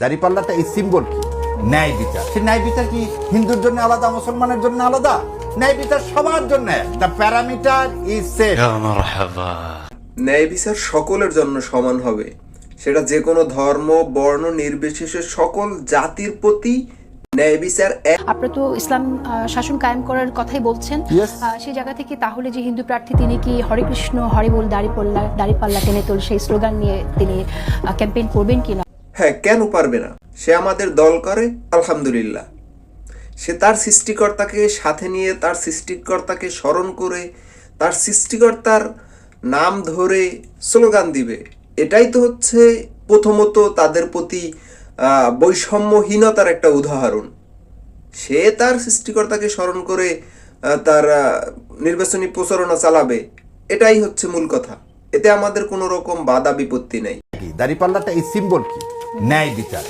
দাড়িপাল্লাটা এই সিম্বল কি? ন্যায় বিচার। সেই ন্যায় বিচার কি হিন্দুর জন্য আলাদা, মুসলমানের জন্য আলাদা? ন্যায় বিচার সবার জন্য। The parameter is set. ন্যায় বিচার সকলের জন্য সমান হবে, সেটা যে কোনো ধর্ম বর্ণ নির্বিশেষে সকল জাতির প্রতি ন্যায় বিচার এক। আপনারা তো ইসলাম শাসন কায়েম করার কথাই বলছেন। Yes. সেই জায়গা থেকে তাহলে যে হিন্দু প্রার্থী তিনি কি হরে কৃষ্ণ হরে বল দাড়িপাল্লা টেনে তোল সেই স্লোগান নিয়ে তিনি ক্যাম্পেইন করবেন কিনা? হ্যাঁ, কেন পারবে না? সে আমাদের দল করে, আলহামদুলিল্লাহ। সে তার সৃষ্টিকর্তাকে সাথে নিয়ে, তার সৃষ্টিকর্তাকে স্মরণ করে, তার সৃষ্টিকর্তার নাম ধরে স্লোগান দিবে। এটাই তো হচ্ছে প্রথমত তাদের প্রতি বৈষম্যহীনতার একটা উদাহরণ। সে তার সৃষ্টিকর্তাকে স্মরণ করে তার নির্বাচনী প্রচারণা চালাবে, এটাই হচ্ছে মূল কথা। এতে আমাদের কোনো রকম বাধা বিপত্তি নেই। দাড়িপাল্লাটা এই সিম্বল কি? ন্যায় বিচার।